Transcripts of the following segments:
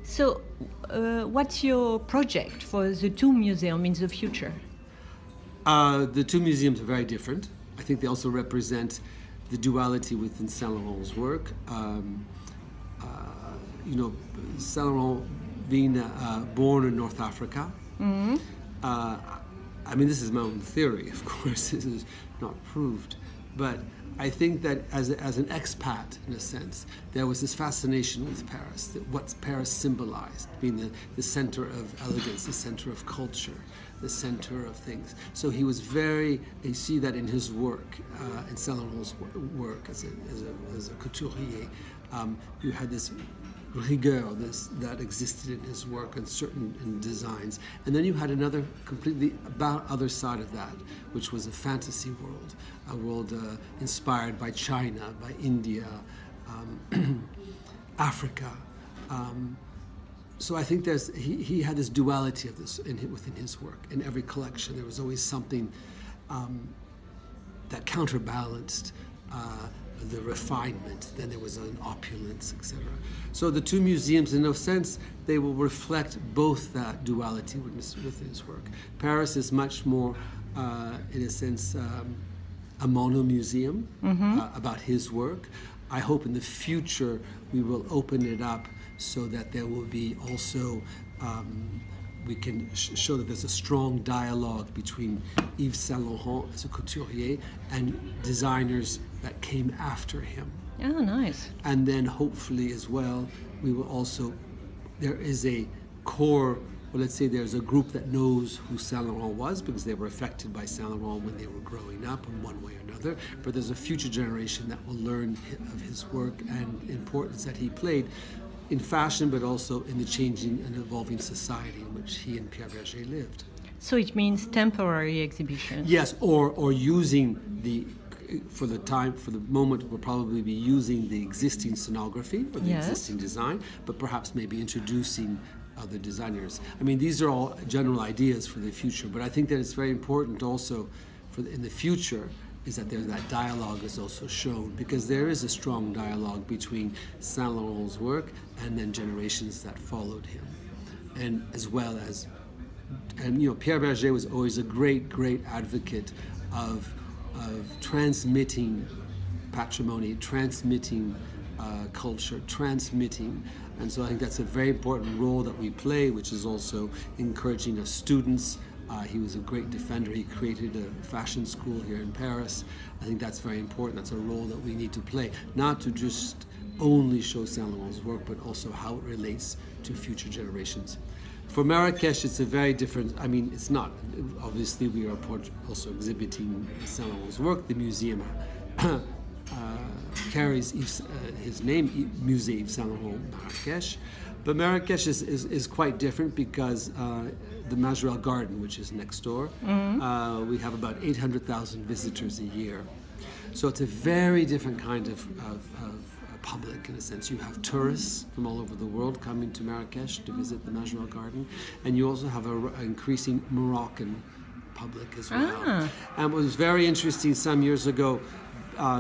So, what's your project for the two museums in the future? The two museums are very different. I think they also represent the duality within Saint Laurent's work. You know, Saint Laurent being born in North Africa. Mm-hmm. I mean, this is my own theory, of course. This is not proved. But I think that as an expat, in a sense, there was this fascination with Paris, that what Paris symbolized, being the center of elegance, the center of culture, the center of things. So he was very, you see that in his work, in Saint Laurent's work as a couturier. You had this rigueur that existed in his work and certain designs. And then you had another completely other side of that, which was a fantasy world, a world inspired by China, by India, Africa. So I think he had this duality of this within his work. In every collection, there was always something that counterbalanced the refinement, then there was an opulence, etc. So the two museums, in a sense, they will reflect both that duality within his work. Paris is much more, in a sense, a mono-museum about his work. I hope in the future we will open it up so that there will be also we can show that there's a strong dialogue between Yves Saint Laurent as a couturier and designers that came after him. Oh, nice. And then hopefully as well, we will also, there is a core, well, let's say there's a group that knows who Saint Laurent was because they were affected by Saint Laurent when they were growing up in one way or another, but there's a future generation that will learn of his work and importance that he played in fashion, but also in the changing and evolving society in which he and Pierre Berger lived. So it means temporary exhibitions? Yes, or using for the moment, we'll probably be using the existing scenography or the existing design, but perhaps maybe introducing other designers. I mean, these are all general ideas for the future, but I think that it's very important also in the future is that that dialogue is also shown, because there is a strong dialogue between Saint Laurent's work and then generations that followed him, and as well as, and you know, Pierre Berger was always a great advocate of transmitting patrimony, transmitting culture, transmitting, and so I think that's a very important role that we play, which is also encouraging us students. He was a great defender. He created a fashion school here in Paris. I think that's very important. That's a role that we need to play, not to just only show Saint Laurent's work, but also how it relates to future generations. For Marrakesh, it's a very different, I mean, it's not, obviously we are also exhibiting Saint Laurent's work. The museum carries his name, Musées Yves Saint Laurent Marrakesh. But Marrakesh is quite different because the Majorelle Garden, which is next door, we have about 800,000 visitors a year. So it's a very different kind of public, in a sense. You have tourists from all over the world coming to Marrakesh to visit the Majorelle Garden, and you also have an increasing Moroccan public as well. And what was very interesting some years ago,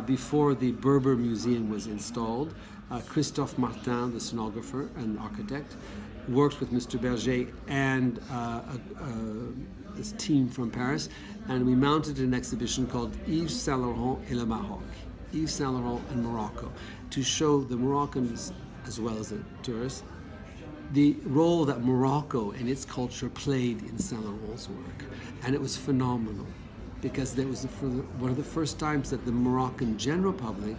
before the Berber Museum was installed, Christophe Martin, the scenographer and architect, worked with Mr. Berger and this team from Paris, and we mounted an exhibition called Yves Saint Laurent et le Maroc, Yves Saint Laurent and Morocco, to show the Moroccans, as well as the tourists, the role that Morocco and its culture played in Saint Laurent's work. And it was phenomenal, because that was one of the first times that the Moroccan general public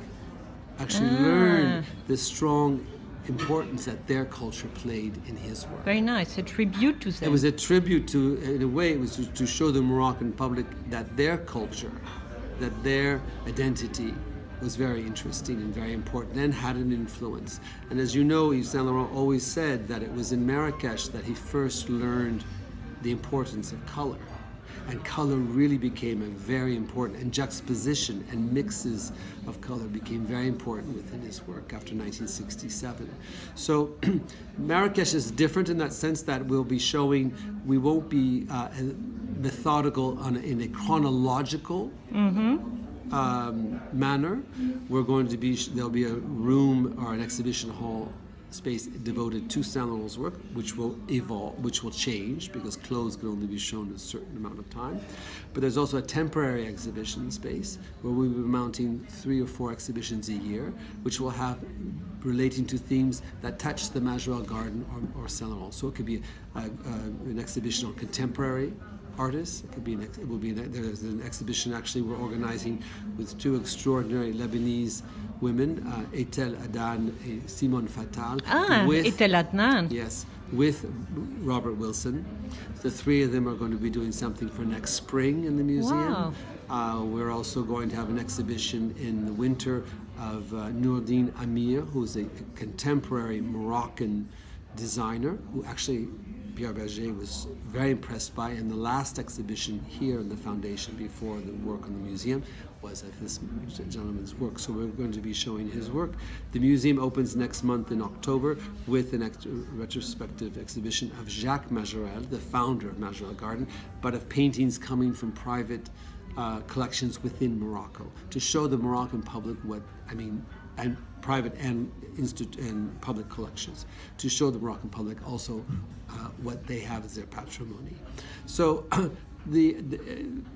actually learned the strong importance that their culture played in his work. Very nice, a tribute to them. It was a tribute to, in a way, it was to show the Moroccan public that their culture, that their identity was very interesting and very important and had an influence. And as you know, Yves Saint Laurent always said that it was in Marrakesh that he first learned the importance of color. And color really became a very important, and juxtaposition and mixes of color became very important within his work after 1967. So Marrakesh is different in that sense that we'll be showing, we won't be methodical in a chronological manner. We're going to be, there'll be a room or an exhibition hall space devoted to Saint Laurent's work, which will evolve, which will change because clothes can only be shown a certain amount of time. But there's also a temporary exhibition space where we'll be mounting 3 or 4 exhibitions a year, which will have relating to themes that touch the Majorelle Garden or Saint Laurent. So it could be an exhibition on contemporary artists. It could be there's an exhibition actually we're organizing with 2 extraordinary Lebanese women, Etel Adan and Simone Fatal. Etel Adnan. Yes, with Robert Wilson. The 3 of them are going to be doing something for next spring in the museum. Wow. We're also going to have an exhibition in the winter of Nourdine Amir, who's a contemporary Moroccan designer who actually Pierre Berger was very impressed by, and the last exhibition here in the foundation before the work in the museum was of this gentleman's work. So we're going to be showing his work. The museum opens next month in October with a retrospective exhibition of Jacques Majorelle, the founder of Majorelle Garden, but of paintings coming from private collections within Morocco to show the Moroccan public and private and public collections, to show the Moroccan public also what they have as their patrimony. So the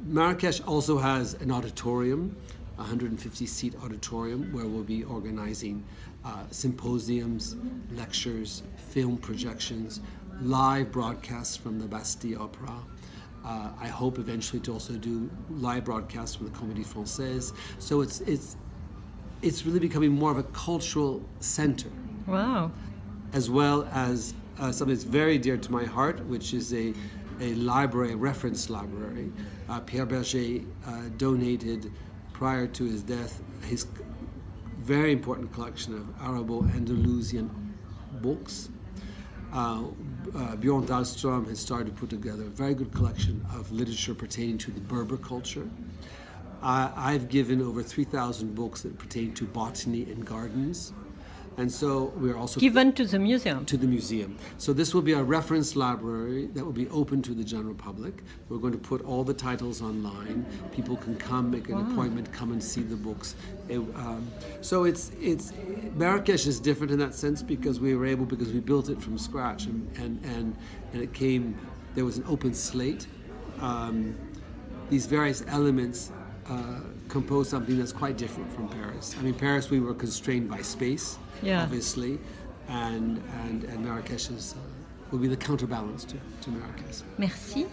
Marrakesh also has an auditorium, a 150-seat auditorium, where we'll be organizing symposiums, lectures, film projections, live broadcasts from the Bastille Opera. I hope eventually to also do live broadcasts from the Comédie Française. So it's really becoming more of a cultural center. Wow. As well as something that's very dear to my heart, which is a library, a reference library. Pierre Berger donated, prior to his death, his very important collection of Arabo-Andalusian books. Bjorn Dahlström has started to put together a very good collection of literature pertaining to the Berber culture. I've given over 3,000 books that pertain to botany and gardens. And so we're also given to the museum. To the museum. So this will be a reference library that will be open to the general public. We're going to put all the titles online. People can come, make an appointment, come and see the books. So it's Marrakesh is different in that sense because we built it from scratch and it came. There was an open slate. These various elements compose something that's quite different from Paris. I mean, Paris we were constrained by space. Yeah. Obviously, and Marrakesh will be the counterbalance to Marrakesh. Merci.